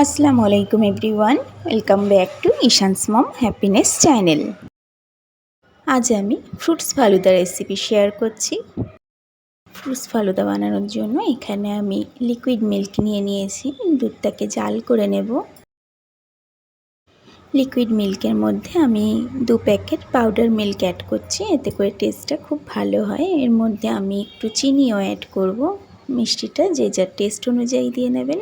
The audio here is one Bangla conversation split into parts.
আসসালামু আলাইকুম everyone, welcome back to Ishan's mom happiness channel. আজ আমি ফ্রুটস ফালুদা রেসিপি শেয়ার করছি। ফ্রুটস ফালুদা বানানোর জন্য এখানে আমি লিকুইড মিল্ক নিয়ে নিয়েছি। দুধটাকে জাল করে নেব। লিকুইড মিল্কের মধ্যে আমি 2 প্যাকেট পাউডার মিল্ক অ্যাড করছি, এতে করে টেস্টটা খুব ভালো হয়। এর মধ্যে আমি একটু চিনিও অ্যাড করব। মিষ্টিটা যে যার টেস্ট অনুযায়ী দিয়ে নেবেন।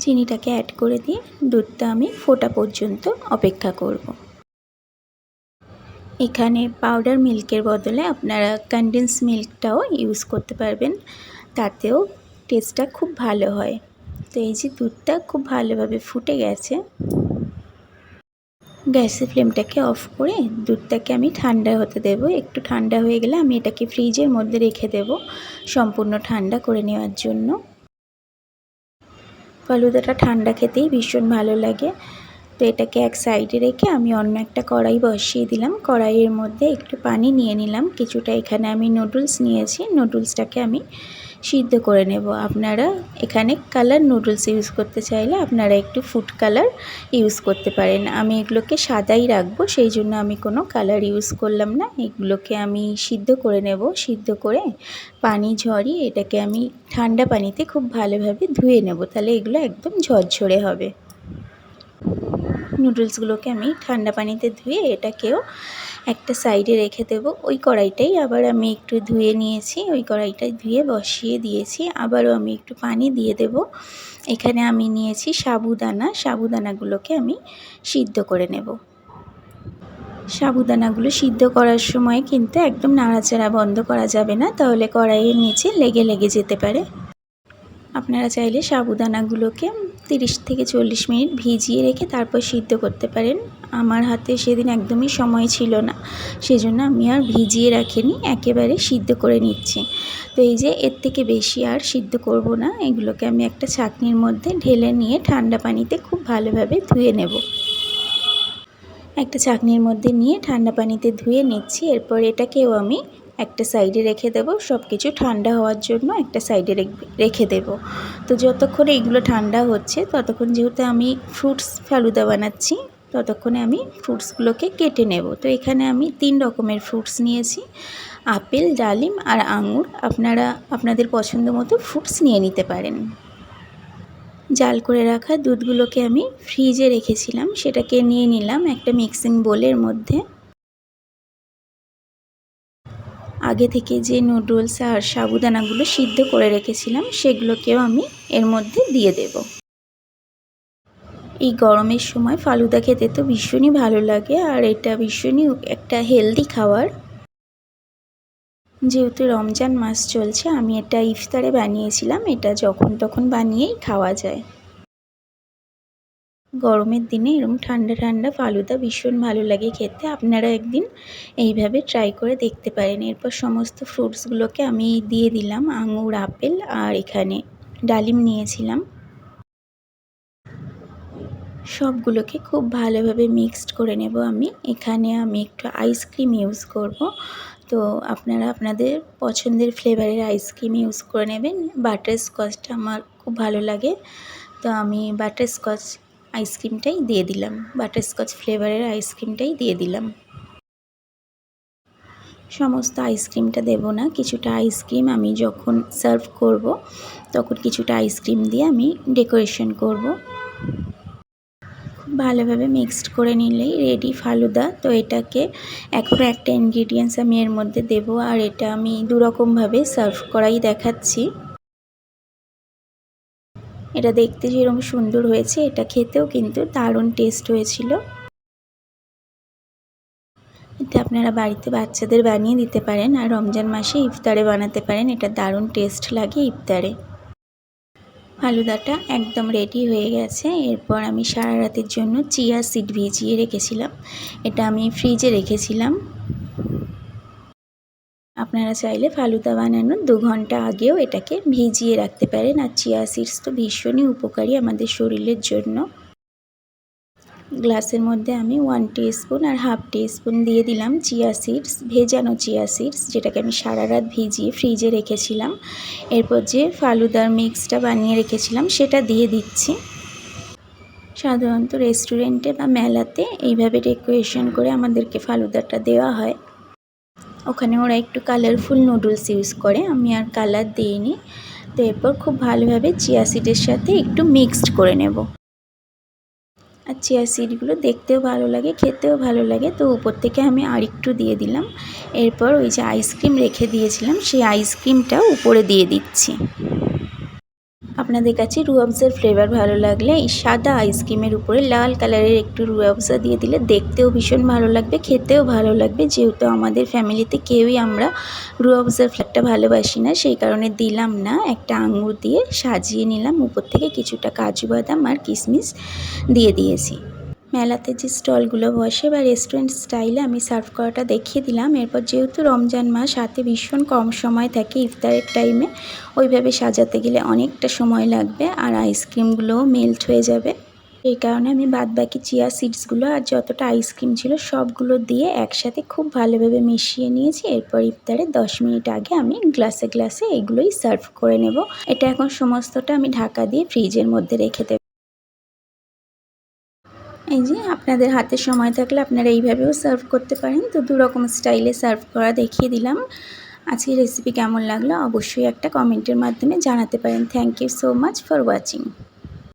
চিনিটাকে অ্যাড করে দিয়ে দুধটা আমি ফোটা পর্যন্ত অপেক্ষা করব। এখানে পাউডার মিল্কের বদলে আপনারা কনডেন্স মিল্কটাও ইউজ করতে পারবেন, তাতেও টেস্টটা খুব ভালো হয়। তো এই যে দুধটা খুব ভালোভাবে ফুটে গেছে, গ্যাসের ফ্লেমটাকে অফ করে দুধটাকে আমি ঠান্ডা হতে দেব। একটু ঠান্ডা হয়ে গেলে আমি এটাকে ফ্রিজের মধ্যে রেখে দেব সম্পূর্ণ ঠান্ডা করে নেওয়ার জন্য। ফালুদাটা ঠান্ডা খেতেই ভীষণ ভালো লাগে। তো এটাকে এক সাইডে রেখে আমি অন্য একটা কড়াই বসিয়ে দিলাম। কড়াইয়ের মধ্যে একটু পানি নিয়ে নিলাম। কিছুটা এখানে আমি নুডলস নিয়েছি, নুডলসটাকে আমি সিদ্ধ করে নেব। আপনারা এখানে কালার নুডলস ইউজ করতে চাইলে আপনারা একটু ফুড কালার ইউজ করতে পারেন। আমি এগুলোকে সাদাই রাখবো, সেই জন্য আমি কোনো কালার ইউজ করলাম না। এগুলোকে আমি সিদ্ধ করে নেব। সিদ্ধ করে পানি ঝরিয়ে এটাকে আমি ঠান্ডা পানিতে খুব ভালোভাবে ধুয়ে নেব, তাহলে এগুলো একদম ঝরঝরে হবে। নুডলসগুলোকে আমি ঠান্ডা পানিতে ধুয়ে এটাকেও একটা সাইডে রেখে দেব। ওই কড়াইটাই আবার আমি একটু ধুয়ে নিয়েছি, ওই কড়াইটাই ধুয়ে বসিয়ে দিয়েছি। আবারও আমি একটু পানি দিয়ে দেব। এখানে আমি নিয়েছি সাবুদানা, সাবুদানাগুলোকে আমি সিদ্ধ করে নেব। সাবুদানাগুলো সিদ্ধ করার সময় কিন্তু একদম নাড়াচাড়া বন্ধ করা যাবে না, তাহলে কড়াইয়ের নিচে লেগে যেতে পারে। আপনারা চাইলে সাবুদানাগুলোকে 30 থেকে 40 মিনিট ভিজিয়ে রেখে তারপর সিদ্ধ করতে পারেন। আমার হাতে সেদিন একদমই সময় ছিল না, সেজন্য আমি আর ভিজিয়ে রাখিনি, একেবারে সিদ্ধ করে নিচ্ছি। তো এই যে এর থেকে বেশি আর সিদ্ধ করব না, এগুলোকে আমি একটা ছাঁকনির মধ্যে ঢেলে নিয়ে ঠান্ডা পানিতে খুব ভালোভাবে ধুয়ে নেব। একটা ছাঁকনির মধ্যে নিয়ে ঠান্ডা পানিতে ধুয়ে নিচ্ছি। এরপর এটাকেও আমি একটা সাইডে রেখে দেব। সব কিছু ঠান্ডা হওয়ার জন্য একটা সাইডে রেখে দেব। তো যতক্ষণ এইগুলো ঠান্ডা হচ্ছে ততক্ষণ যেহেতু আমি ফ্রুটস ফালুদা বানাচ্ছি, ততক্ষণে আমি ফ্রুটসগুলোকে কেটে নেব। তো এখানে আমি 3 রকমের ফ্রুটস নিয়েছি, আপেল, ডালিম আর আঙুর। আপনারা আপনাদের পছন্দ মতো ফ্রুটস নিয়ে নিতে পারেন। জাল করে রাখা দুধগুলোকে আমি ফ্রিজে রেখেছিলাম, সেটাকে নিয়ে নিলাম একটা মিক্সিং বোলের মধ্যে। আগে থেকে যে নুডলস আর সাবুদানাগুলো সিদ্ধ করে রেখেছিলাম সেগুলোকেও আমি এর মধ্যে দিয়ে দেব। এই গরমের সময় ফালুদা খেতে তো ভীষণই ভালো লাগে, আর এটা ভীষণই একটা হেলদি খাবার। যেহেতু রমজান মাস চলছে, আমি এটা ইফতারে বানিয়েছিলাম। এটা যখন তখন বানিয়েই খাওয়া যায়। গরমের দিনে এরকম ঠান্ডা ঠান্ডা ফালুদা ভীষণ ভালো লাগে খেতে। আপনারা একদিন এইভাবে ট্রাই করে দেখতে পারেন। এরপর সমস্ত ফ্রুটসগুলোকে আমি দিয়ে দিলাম, আঙুর, আপেল আর এখানে ডালিম নিয়েছিলাম। সবগুলোকে খুব ভালোভাবে মিক্সড করে নেব আমি। এখানে আমি একটু আইসক্রিম ইউজ করব। তো আপনারা আপনাদের পছন্দের ফ্লেভারের আইসক্রিম ইউজ করে নেবেন। বাটারস্কচটা আমার খুব ভালো লাগে, তো আমি বাটারস্কচ আইসক্রিমটাই দিয়ে দিলাম। বাটারস্কচ ফ্লেভারের আইসক্রিমটাই দিয়ে দিলাম। সমস্ত আইসক্রিমটা দেব না, কিছুটা আইসক্রিম আমি যখন সার্ভ করব তখন কিছুটা আইসক্রিম দিয়ে আমি ডেকোরেশন করব। খুব ভালোভাবে মিক্সড করে নিলেই রেডি ফালুদা। তো এটাকে এখনও একটা ইনগ্রিডিয়েন্টস আমি এর মধ্যে দেব, আর এটা আমি 2 রকমভাবে সার্ভ করাই দেখাচ্ছি। এটা দেখতে যেরকম সুন্দর হয়েছে, এটা খেতেও কিন্তু দারুণ টেস্ট হয়েছিল। এটা আপনারা বাড়িতে বাচ্চাদের বানিয়ে দিতে পারেন, আর রমজান মাসে ইফতারে বানাতে পারেন। এটা দারুণ টেস্ট লাগে ইফতারে। ফালুদাটা একদম রেডি হয়ে গেছে। এরপর আমি সারা রাতের জন্য চিয়া সিড ভিজিয়ে রেখেছিলাম, এটা আমি ফ্রিজে রেখেছিলাম। আপনারা চাইলে ফালুদা বানানোর 2 ঘন্টা আগেও এটাকে ভিজিয়ে রাখতে পারেন। আর চিয়া সিডস তো ভীষণই উপকারী আমাদের শরীরের জন্য। গ্লাসের মধ্যে আমি 1 টিস্পুন আর হাফ টিস্পুন দিয়ে দিলাম চিয়া সিডস, ভেজানো চিয়া সিডস, যেটাকে আমি সারা রাত ভিজিয়ে ফ্রিজে রেখেছিলাম। এরপর যে ফালুদার মিক্সটা বানিয়ে রেখেছিলাম সেটা দিয়ে দিচ্ছি। সাধারণত রেস্টুরেন্টে বা মেলাতে এইভাবে ডেকোরেশন করে আমাদেরকে ফালুদাটা দেওয়া হয়। ওখানে ওরা একটু কালারফুল নুডলস ইউজ করে, আমি আর কালার দিইনি। তো এরপর খুব ভালোভাবে চিয়া সিডের সাথে একটু মিক্সড করে নেব। আর চিয়া সিডগুলো দেখতেও ভালো লাগে, খেতেও ভালো লাগে, তো উপর থেকে আমি আরেকটু দিয়ে দিলাম। এরপর ওই যে আইসক্রিম রেখে দিয়েছিলাম সেই আইসক্রিমটা উপরে দিয়ে দিচ্ছি। আপনাদের কাছে রুয়াবজার ফ্লেভার ভালো লাগলে এই সাদা আইসক্রিমের উপরে লাল কালারের একটু রুয়াবজা দিয়ে দিলে দেখতেও ভীষণ ভালো লাগবে, খেতেও ভালো লাগবে। যেহেতু আমাদের ফ্যামিলিতে কেউই আমরা রুয়াবজার ফ্লেভারটা ভালোবাসি না, সেই কারণে দিলাম না। একটা আঙুর দিয়ে সাজিয়ে নিলাম, উপর থেকে কিছুটা কাজু বাদাম আর কিশমিশ দিয়ে দিয়েছি। মেলাতে যে স্টলগুলো বসে বা রেস্টুরেন্ট স্টাইলে আমি সার্ভ করাটা দেখিয়ে দিলাম। এরপর যেহেতু রমজান মাস, হাতে ভীষণ কম সময় থাকে ইফতারের টাইমে, ওইভাবে সাজাতে গেলে অনেকটা সময় লাগবে আর আইসক্রিমগুলোও মেল্ট হয়ে যাবে। এই কারণে আমি বাদবাকি চিয়া সিডসগুলো আর যতটা আইসক্রিম ছিল সবগুলো দিয়ে একসাথে খুব ভালোভাবে মিশিয়ে নিয়েছি। এরপর ইফতারের 10 মিনিট আগে আমি গ্লাসে গ্লাসে এগুলোই সার্ভ করে নেব। এটা এখন সমস্তটা আমি ঢাকা দিয়ে ফ্রিজের মধ্যে রেখে দেব। এই যে আপনাদের হাতে সময় থাকলে আপনারা এইভাবেও সার্ভ করতে পারেন। তো 2 রকম স্টাইলে সার্ভ করা দেখিয়ে দিলাম। আজকের রেসিপি কেমন লাগলো অবশ্যই একটা কমেন্টের মাধ্যমে জানাতে পারেন। Thank you so much for watching.